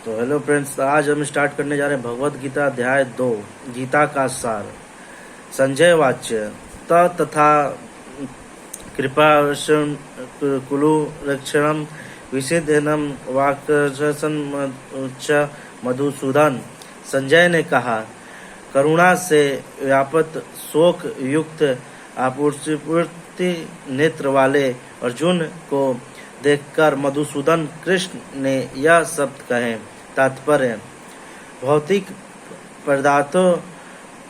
तो hello friends, आज हम स्टार्ट करने जा रहे हैं भगवत गीता अध्याय 2, गीता का सार। संजय वाच्य तथा कृपा कुलु रक्षणम विषिधनम वाक्यसन मधुसूदन। संजय ने कहा, करुणा से व्यापत शोक युक्त आपूर्ति नेत्र वाले अर्जुन को देखकर मधुसूदन कृष्ण ने यह शब्द कहे। तात्पर्य: भौतिक पदार्थों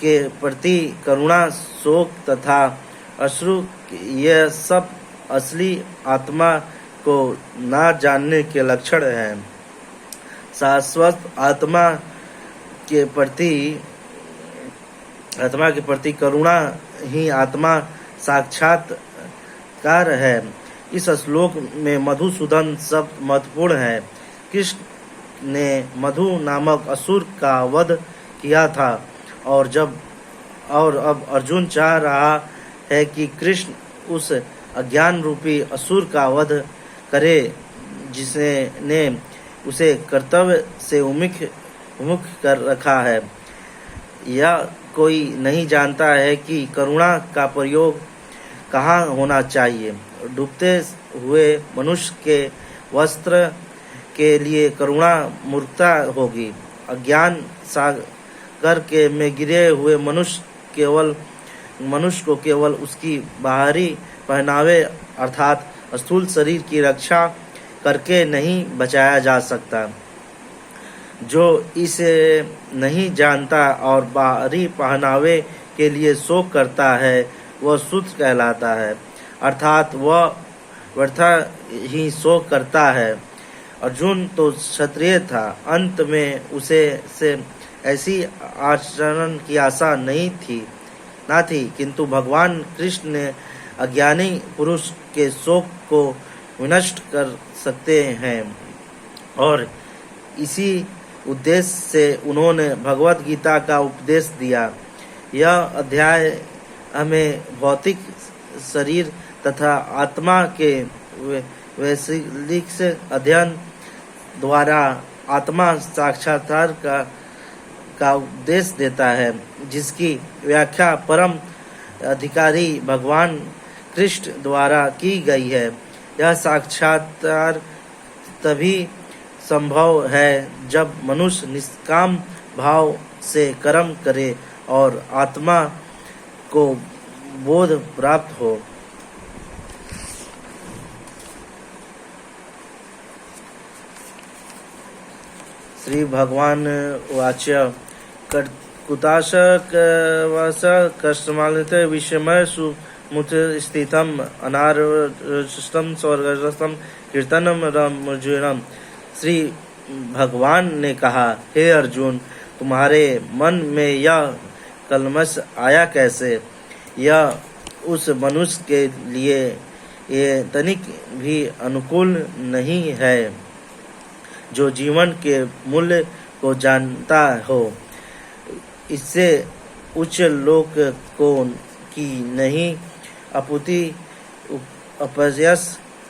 के प्रति करुणा, शोक तथा अश्रु यह सब असली आत्मा को न जानने के लक्षण हैं। शाश्वत आत्मा के प्रति करुणा ही आत्मा साक्षात्कार है। इस श्लोक में मधुसूदन शब्द महत्वपूर्ण है। कृष्ण ने मधु नामक असुर का वध किया था और अब अर्जुन चाह रहा है कि कृष्ण उस अज्ञान रूपी असुर का वध करे जिसने उसे कर्तव्य से उन्मुख कर रखा है। यह कोई नहीं जानता है कि करुणा का प्रयोग कहाँ होना चाहिए। डूबते हुए मनुष्य के वस्त्र के लिए करुणा मूर्खता होगी। अज्ञान सागर के में गिरे हुए मनुष्य को केवल उसकी बाहरी पहनावे अर्थात स्थूल शरीर की रक्षा करके नहीं बचाया जा सकता। जो इसे नहीं जानता और बाहरी पहनावे के लिए शोक करता है वह शुद्ध कहलाता है, अर्थात वह व्यर्थ ही शोक करता है। अर्जुन तो क्षत्रिय था, अंत में उसे से ऐसी आचरण की आशा न थी, किंतु भगवान कृष्ण ने अज्ञानी पुरुष के शोक को विनष्ट कर सकते हैं और इसी उद्देश्य से उन्होंने भगवत गीता का उपदेश दिया। यह अध्याय हमें भौतिक शरीर तथा आत्मा के वैश्विक अध्ययन द्वारा आत्मा साक्षात्कार का उपदेश देता है, जिसकी व्याख्या परम अधिकारी भगवान कृष्ण द्वारा की गई है। यह साक्षात्कार तभी संभव है जब मनुष्य निष्काम भाव से कर्म करे और आत्मा को बोध प्राप्त हो। श्री भगवान वाच्य कुताश कष्टमालित विषमय सुमुत स्थितम अनारष्टम स्वर्गस्थम कीर्तनम रमजुनम। श्री भगवान ने कहा, हे अर्जुन, तुम्हारे मन में यह कलमश आया कैसे? यह उस मनुष्य के लिए ये तनिक भी अनुकूल नहीं है जो जीवन के मूल्य को जानता हो। इससे उच्च लोक को की नहीं अपयश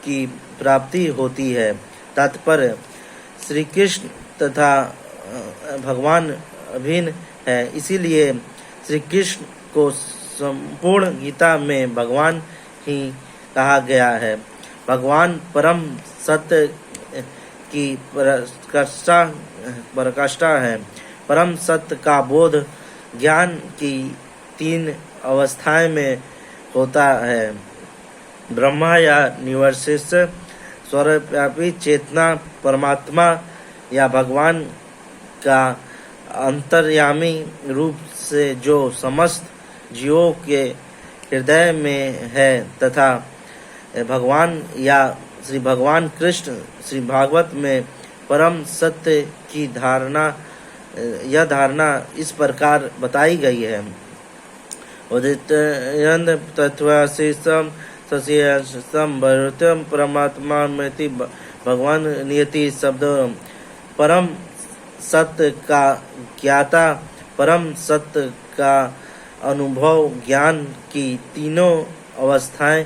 की प्राप्ति होती है। तात्पर्य: श्री कृष्ण तथा भगवान अभिन्न है, इसीलिए श्री कृष्ण को संपूर्ण गीता में भगवान ही कहा गया है। भगवान परम सत्य की पराकाष्ठा है। परम सत्य का बोध ज्ञान की 3 अवस्थाएं में होता है: ब्रह्मा या निर्विशेष सर्वव्यापी चेतना परमात्मा या भगवान का अंतर्यामी रूप से जो समस्त जीवों के हृदय में है, तथा भगवान या श्री भगवान कृष्ण। श्री भागवत में परम सत्य की यह धारणा इस प्रकार बताई गई है: उदित तत्वशीषम सस्यम भरतम परमात्मा मृति भगवान नियति शब्द। परम सत्य का ज्ञाता परम सत्य का अनुभव ज्ञान की 3 अवस्थाएं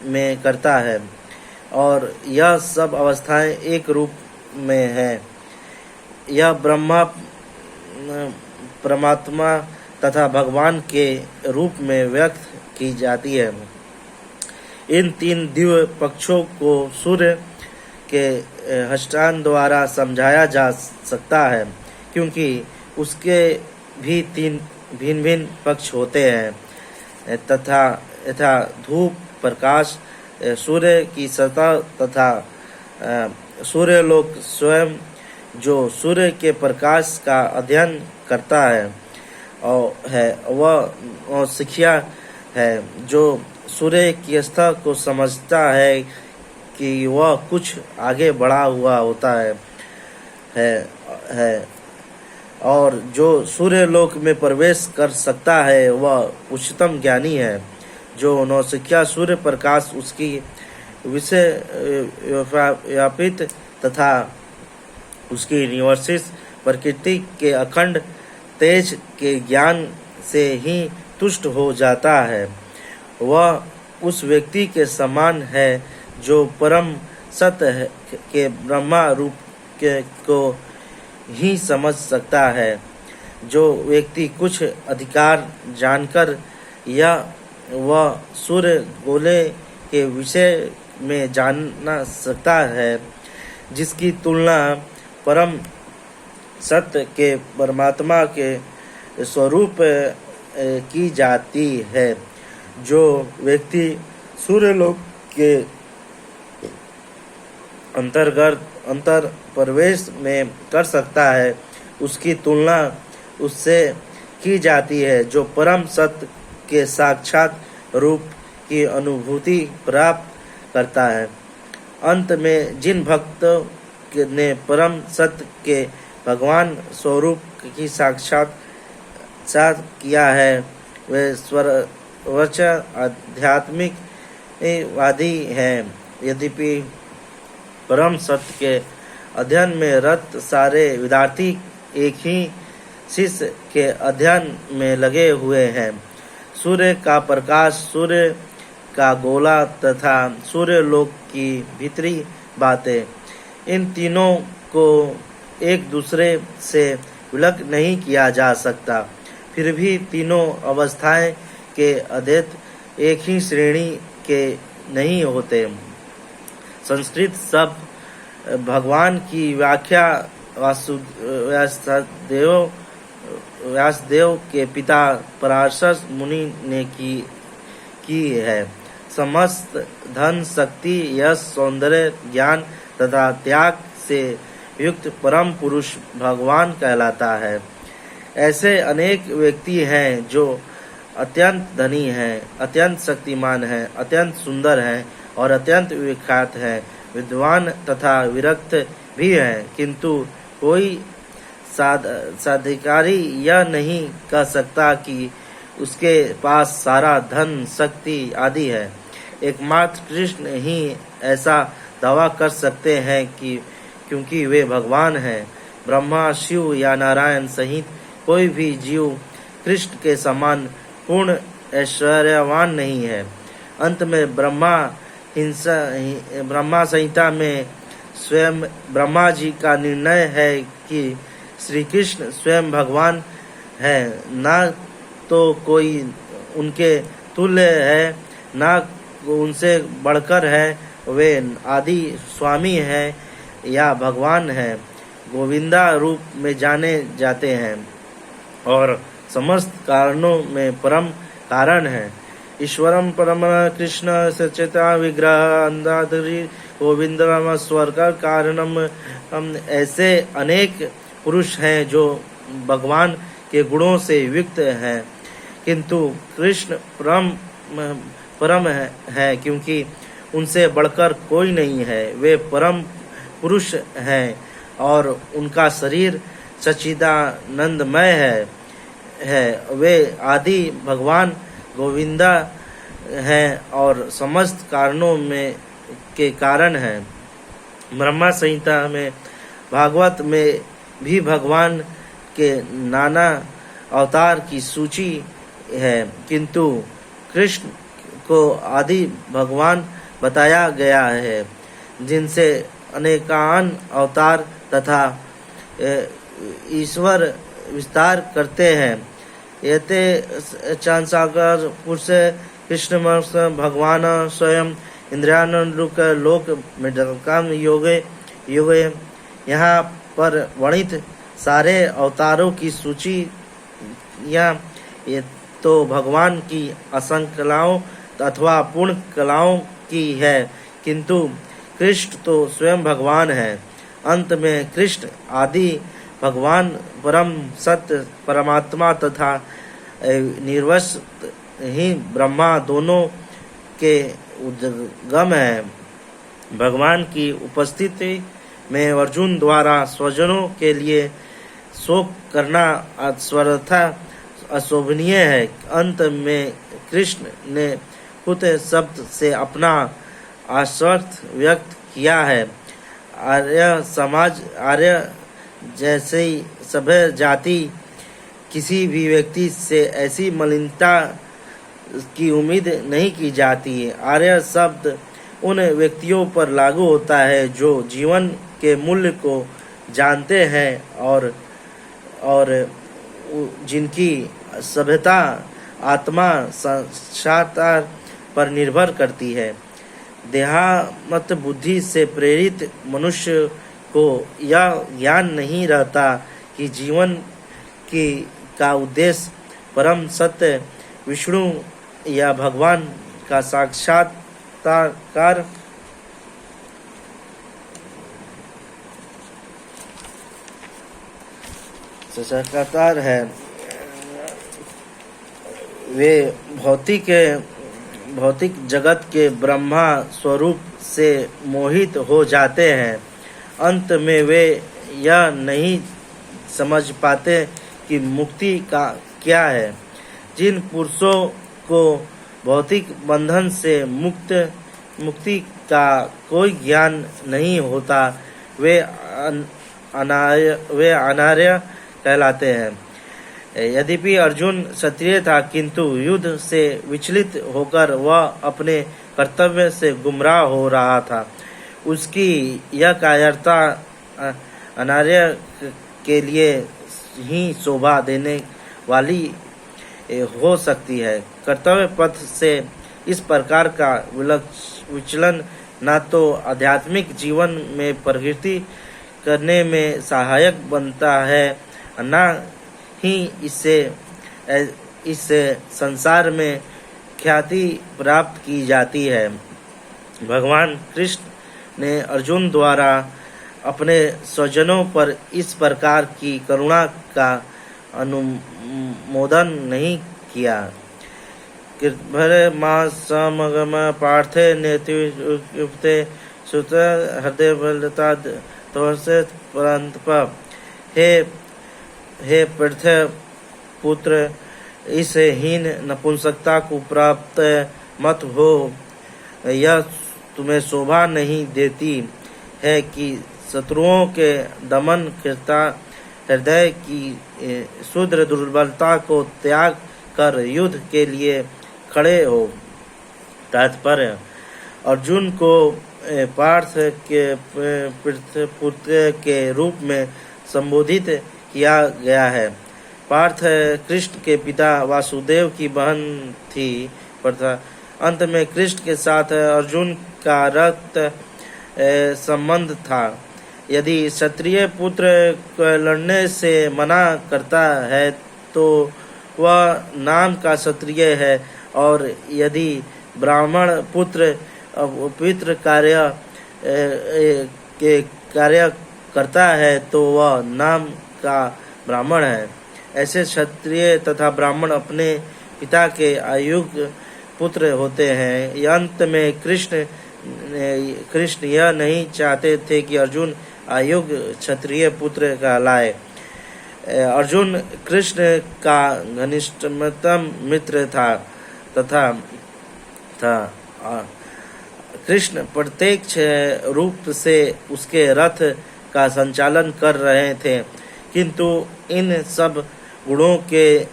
में करता है और यह सब अवस्थाएं एक रूप में है। यह ब्रह्मा परमात्मा तथा भगवान के रूप में व्यक्त की जाती है। इन तीन दिव्य पक्षों को सूर्य के हस्तान द्वारा समझाया जा सकता है, क्योंकि उसके भी तीन भिन्न भिन्न पक्ष होते हैं तथा यथा धूप प्रकाश, सूर्य की सतह तथा सूर्यलोक स्वयं जो सूर्य के प्रकाश का अध्ययन करता है और वह शिक्षा है जो सूर्य की सतह को समझता है कि वह कुछ आगे बढ़ा हुआ होता है और जो सूर्य लोक में प्रवेश कर सकता है वह उच्चतम ज्ञानी है। जो नौसिखिया सूर्य प्रकाश उसकी विषय व्यापित तथा उसकी निवर्सित प्रकृति के अखंड तेज के ज्ञान से ही तुष्ट हो जाता है, वह उस व्यक्ति के समान है जो परम सत्य के ब्रह्मा रूप को ही समझ सकता है। जो व्यक्ति कुछ अधिकार जानकर या वह सूर्य गोले के विषय में जानना सकता है, जिसकी तुलना परम सत्य के परमात्मा के स्वरूप की जाती है। जो व्यक्ति सूर्यलोक के अंतर प्रवेश में कर सकता है, उसकी तुलना उससे की जाती है जो परम सत्य के साक्षात रूप की अनुभूति प्राप्त करता है। अंत में जिन भक्तों ने परम सत्य के भगवान स्वरूप की साक्षात किया है, वे सर्वोच्च आध्यात्मिक वादी हैं। यद्यपि परम सत्य के अध्ययन में रत सारे विद्यार्थी एक ही शिष्य के अध्ययन में लगे हुए हैं। सूर्य का प्रकाश, सूर्य का गोला तथा सूर्य लोक की भीतरी बातें, इन तीनों को एक दूसरे से विलग नहीं किया जा सकता। फिर भी तीनों अवस्थाएं के अद्वैत एक ही श्रेणी के नहीं होते। संस्कृत शब्द भगवान की व्याख्या व्यासदेव के पिता पराशर मुनि ने की है। समस्त धन, शक्ति, यश, सौंदर्य, ज्ञान तथा त्याग से युक्त परम पुरुष भगवान कहलाता है। ऐसे अनेक व्यक्ति हैं जो अत्यंत धनी हैं, अत्यंत शक्तिमान हैं, अत्यंत सुंदर हैं और अत्यंत विख्यात हैं, विद्वान तथा विरक्त भी हैं, किंतु कोई साधिकारी यह नहीं कह सकता कि उसके पास सारा धन, शक्ति आदि है। एकमात्र कृष्ण ही ऐसा दावा कर सकते हैं कि क्योंकि वे भगवान हैं। ब्रह्मा, शिव या नारायण सहित कोई भी जीव कृष्ण के समान पूर्ण ऐश्वर्यवान नहीं है। अंत में ब्रह्मा संहिता में स्वयं ब्रह्मा जी का निर्णय है कि श्री कृष्ण स्वयं भगवान है, ना तो कोई उनके तुल्य है, ना उनसे बढ़कर है। वे आदि स्वामी हैं या भगवान हैं, गोविंदा रूप में जाने जाते हैं और समस्त कारणों में परम कारण है। ईश्वरम परम कृष्ण सचेता विग्रह अंधाधरी गोविंदम स्वर्ग कारणम। ऐसे अनेक पुरुष हैं जो भगवान के गुणों से युक्त हैं, किंतु कृष्ण परम है क्योंकि उनसे बढ़कर कोई नहीं है। वे परम पुरुष हैं और उनका शरीर सच्चिदानंदमय है। वे आदि भगवान गोविंदा हैं और समस्त कारणों में के कारण हैं। ब्रह्मा संहिता में, भागवत में भी भगवान के नाना अवतार की सूची है, किंतु कृष्ण को आदि भगवान बताया गया है, जिनसे अनेकान अवतार तथा ईश्वर विस्तार करते हैं। एते चांसागर पुरुष कृष्ण भगवान स्वयं इंद्रियानुरूप लोक काम योगे यहाँ पर वर्णित सारे अवतारों की सूची या ये तो भगवान की असंख्य कलाओं अथवा पूर्ण कलाओं की है, किंतु कृष्ण तो स्वयं भगवान है। अंत में कृष्ण आदि भगवान परम सत्य परमात्मा तथा निर्वस्त ही ब्रह्मा दोनों के उद्गम है। भगवान की उपस्थिति में अर्जुन द्वारा स्वजनों के लिए शोक करना सर्वथा अशोभनीय है। अंत में कृष्ण ने खुद शब्द से अपना आश्वर्त व्यक्त किया है। आर्य जैसे सभ्य जाति किसी भी व्यक्ति से ऐसी मलिनता की उम्मीद नहीं की जाती है। आर्य शब्द उन व्यक्तियों पर लागू होता है जो जीवन के मूल्य को जानते हैं और जिनकी सभ्यता आत्मा साक्षात्कार पर निर्भर करती है। देहात्म बुद्धि से प्रेरित मनुष्य को यह ज्ञान नहीं रहता कि जीवन का उद्देश्य परम सत्य विष्णु या भगवान का साक्षात्कार है। वे भौतिक जगत के ब्रह्मा स्वरूप से मोहित हो जाते हैं। अंत में वे यह नहीं समझ पाते कि मुक्ति का क्या है। जिन पुरुषों को भौतिक बंधन से मुक्ति का कोई ज्ञान नहीं होता, वे अनार्य कहलाते हैं। यद्यपि अर्जुन क्षत्रिय था, किंतु युद्ध से विचलित होकर वह अपने कर्तव्य से गुमराह हो रहा था। उसकी यह कायरता अनार्य के लिए ही शोभा देने वाली हो सकती है। कर्तव्य पथ से इस प्रकार का विचलन न तो आध्यात्मिक जीवन में प्रगति करने में सहायक बनता है, न ही इससे संसार में ख्याति प्राप्त की जाती है। भगवान कृष्ण ने अर्जुन द्वारा अपने स्वजनों पर इस प्रकार की करुणा का अनुमोदन नहीं किया। कृतभरे मां समगम पार्थे नेत्युक्ते सुत हृदय बलता तोसे परंतप हे पृथ्वी पुत्र, इस हीन नपुंसकता को प्राप्त मत हो। यह तुम्हें शोभा नहीं देती है कि शत्रुओं के दमन करता हृदय की शुद्र दुर्बलता को त्याग कर युद्ध के लिए खड़े हो। तात्पर्य: अर्जुन को पार्थ के पुत्र के रूप में संबोधित किया गया है। पार्थ कृष्ण के पिता वासुदेव की बहन थी। अंत में कृष्ण के साथ अर्जुन का रक्त संबंध था। यदि क्षत्रिय पुत्र लड़ने से मना करता है तो वह नाम का क्षत्रिय है, और यदि ब्राह्मण पुत्र पितृ कार्य करता है तो वह नाम का ब्राह्मण है। ऐसे क्षत्रिय तथा ब्राह्मण अपने पिता के अयोग्य पुत्र होते हैं। अंत में कृष्ण यह नहीं चाहते थे कि अर्जुन अयोग्य क्षत्रिय पुत्र कहलाए। अर्जुन कृष्ण का घनिष्ठतम मित्र था कृष्ण प्रत्यक्ष रूप से उसके रथ का संचालन कर रहे थे, किंतु इन सब गुणों के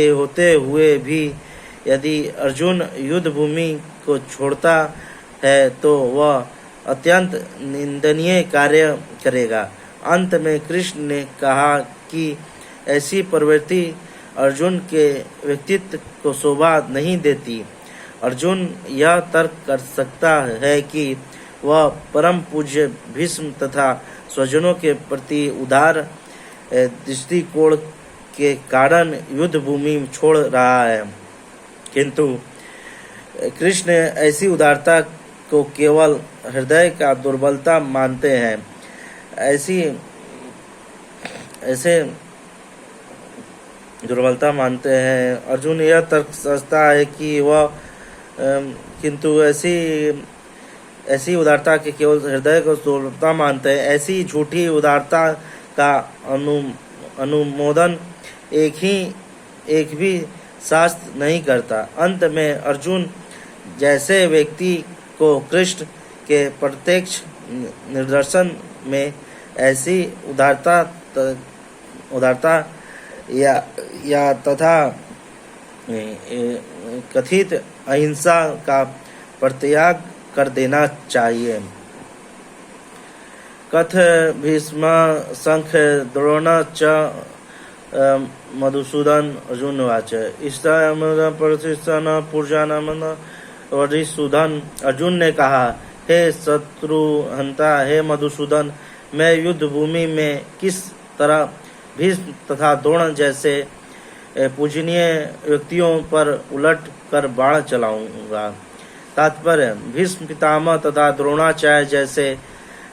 होते हुए भी यदि अर्जुन युद्ध भूमि को छोड़ता है तो वह अत्यंत निंदनीय कार्य करेगा। अंत में कृष्ण ने कहा कि ऐसी प्रवृत्ति अर्जुन के व्यक्तित्व को शोभा नहीं देती। अर्जुन यह तर्क कर सकता है कि वह परम पूज्य भीष्म तथा स्वजनों के प्रति उदार दृष्टिकोण के कारण युद्ध भूमि छोड़ रहा है, किंतु कृष्ण ऐसी उदारता को केवल हृदय का दुर्बलता मानते हैं। ऐसे दुर्बलता मानते हैं। अर्जुन यह तर्क समझता है कि वह किंतु ऐसी उदारता के केवल हृदय को दुर्बलता मानते हैं। ऐसी झूठी उदारता का अनुमोदन एक भी शास्त्र नहीं करता। अंत में अर्जुन जैसे व्यक्ति को कृष्ण के प्रत्यक्ष निदर्शन में ऐसी उदारता या तथा कथित अहिंसा का परित्याग कर देना चाहिए। कथ भीष्म शंख द्रोण च मधुसूदन अर्जुन वाच इष्टान पुरुषानमन मधुसूदन। अर्जुन ने कहा, हे शत्रुहंता, हे मधुसूदन, मैं युद्ध भूमि में किस तरह भीष्म तथा द्रोण जैसे पूजनीय व्यक्तियों पर उलट कर बाण चलाऊंगा। तात्पर्य, भीष्म पितामह तथा द्रोणाचार्य जैसे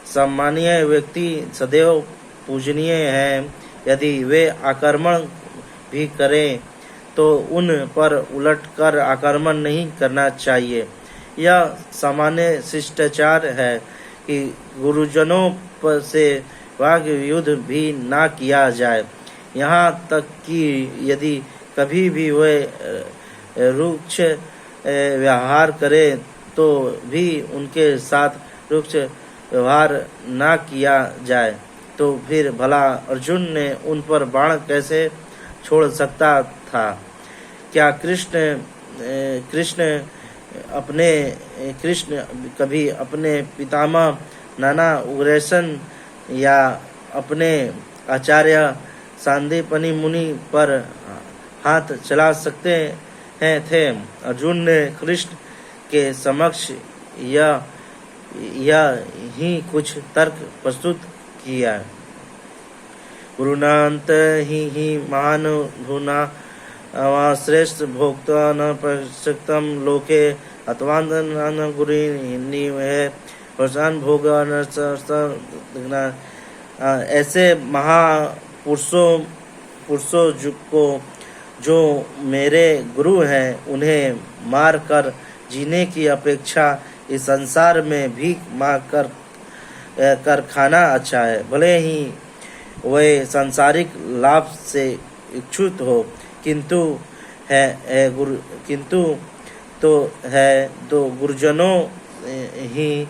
सम्मानीय व्यक्ति सदैव पूजनीय हैं। यदि वे आक्रमण भी करें तो उन पर उलटकर आक्रमण नहीं करना चाहिए। यह सामान्य शिष्टाचार है कि गुरुजनों पर से वाग युद्ध भी ना किया जाए। यहाँ तक कि यदि कभी भी वे रुक्ष व्यवहार करें तो भी उनके साथ रुक्ष व्यवहार ना किया जाए। तो फिर भला अर्जुन ने उन पर बाण कैसे छोड़ सकता था? क्या कृष्ण कभी अपने पितामह नाना उग्रसेन या अपने आचार्य सांदीपनि मुनि पर हाथ चला सकते हैं थे? अर्जुन ने कृष्ण के समक्ष यह ही कुछ तर्क प्रस्तुत किया। गुरुनांत ही महान धुना श्रेष्ठ भोक्ता न प्रशक्तम लोके अथवान गुरु भोग। ऐसे महापुरुषों को जो मेरे गुरु हैं, उन्हें मार कर जीने की अपेक्षा इस संसार में भीख मांग कर खाना अच्छा है। भले ही वे सांसारिक लाभ से इच्छुक हो, किंतु गुरुजनों ही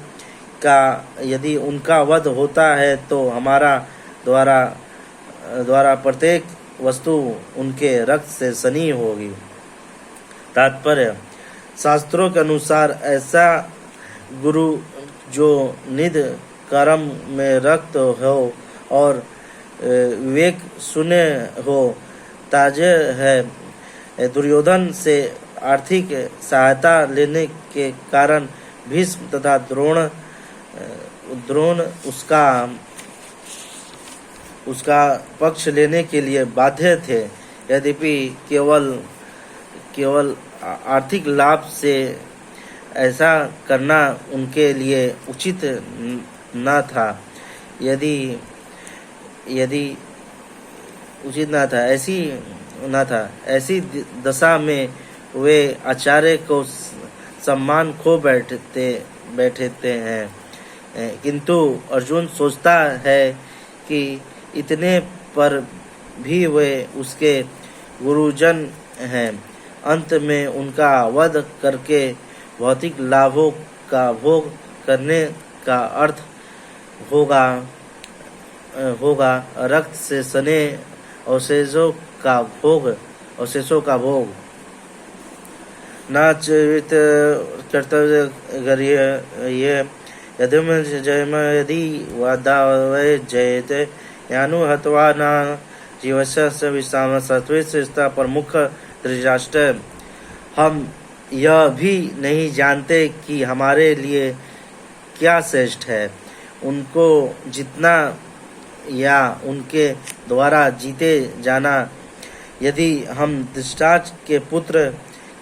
का यदि उनका वध होता है तो हमारा द्वारा प्रत्येक वस्तु उनके रक्त से सनी होगी। तात्पर्य, शास्त्रों के अनुसार ऐसा गुरु जो निध कर्म में रक्त हो और विवेक शून्य हो, ताजे है। दुर्योधन से आर्थिक सहायता लेने के कारण भीष्म तथा द्रोण उसका पक्ष लेने के लिए बाध्य थे। यद्यपि केवल आर्थिक लाभ से ऐसा करना उनके लिए उचित न था। यदि उचित न था, ऐसी दशा में वे आचार्य को सम्मान खो बैठते हैं। किंतु अर्जुन सोचता है कि इतने पर भी वे उसके गुरुजन हैं। अंत में उनका वध करके भौतिक लाभों का भोग करने का अर्थ होगा रक्त से सने अवशेषों का भोग। नाच कर्तव्य ये यदि वदावै जयते यानु हत्वा न जीवस्य विश्राम सत्वेस्ता प्रमुख धृतराष्ट्र, हम यह भी नहीं जानते कि हमारे लिए क्या श्रेष्ठ है, उनको जितना या उनके द्वारा जीते जाना। यदि हम धृतराष्ट्र के पुत्र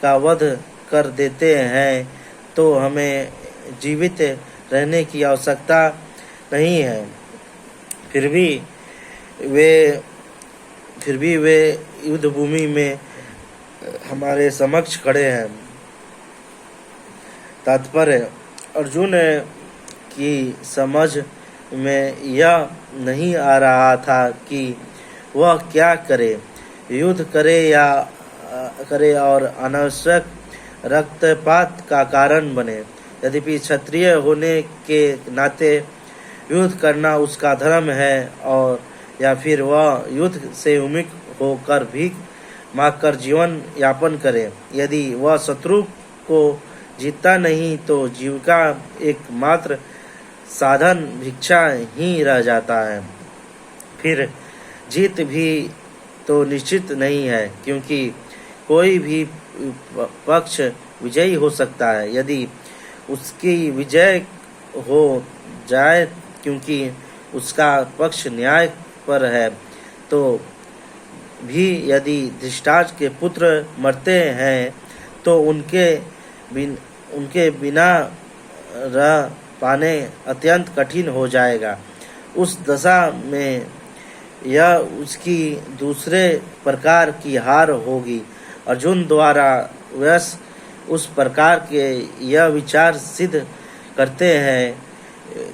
का वध कर देते हैं तो हमें जीवित रहने की आवश्यकता नहीं है। फिर भी वे युद्ध भूमि में हमारे समक्ष खड़े हैं। तात्पर्य, अर्जुन की समझ में यह नहीं आ रहा था कि वह क्या करे, युद्ध करे और अनावश्यक रक्तपात का कारण बने। यद्यपि क्षत्रिय होने के नाते युद्ध करना उसका धर्म है, और या फिर वह युद्ध से उन्मुख होकर भीख मांगकर जीवन यापन करे। यदि वह शत्रु को जीतता नहीं तो जीविका एकमात्र साधन भिक्षा ही रह जाता है। फिर जीत भी तो निश्चित नहीं है, क्योंकि कोई भी पक्ष विजयी हो सकता है। यदि उसकी विजय हो जाए क्योंकि उसका पक्ष न्याय पर है, तो भी यदि धृतराष्ट्र के पुत्र मरते हैं तो उनके बिना रह पाने अत्यंत कठिन हो जाएगा। उस दशा में यह उसकी दूसरे प्रकार की हार होगी। अर्जुन द्वारा व्यास उस प्रकार के यह विचार सिद्ध करते हैं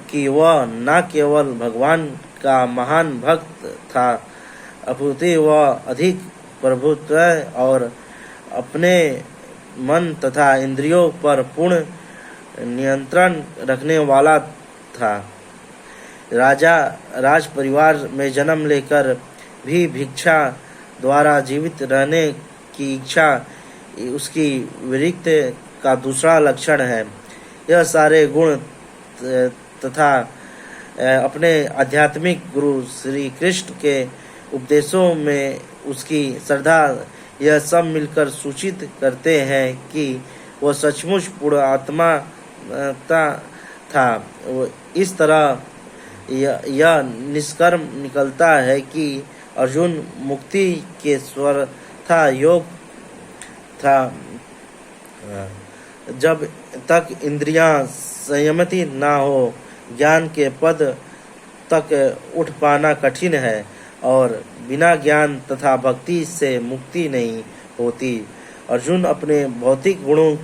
कि वह न केवल भगवान का महान भक्त था, अपितु वह अधिक प्रभुत्व और अपने मन तथा इंद्रियों पर पूर्ण नियंत्रण रखने वाला था। राज परिवार में जन्म लेकर भी भिक्षा द्वारा जीवित रहने की इच्छा उसकी वीरता का दूसरा लक्षण है। यह सारे गुण तथा अपने आध्यात्मिक गुरु श्री कृष्ण के उपदेशों में उसकी श्रद्धा, यह सब मिलकर सूचित करते हैं कि वह सचमुच पूर्ण आत्मा था। इस तरह यह निष्कर्म निकलता है कि अर्जुन मुक्ति के सर्वथा योग था। जब तक इंद्रियां संयमित ना हो, ज्ञान के पद तक उठ पाना कठिन है, और बिना ज्ञान तथा भक्ति से मुक्ति नहीं होती। अर्जुन अपने भौतिक गुणों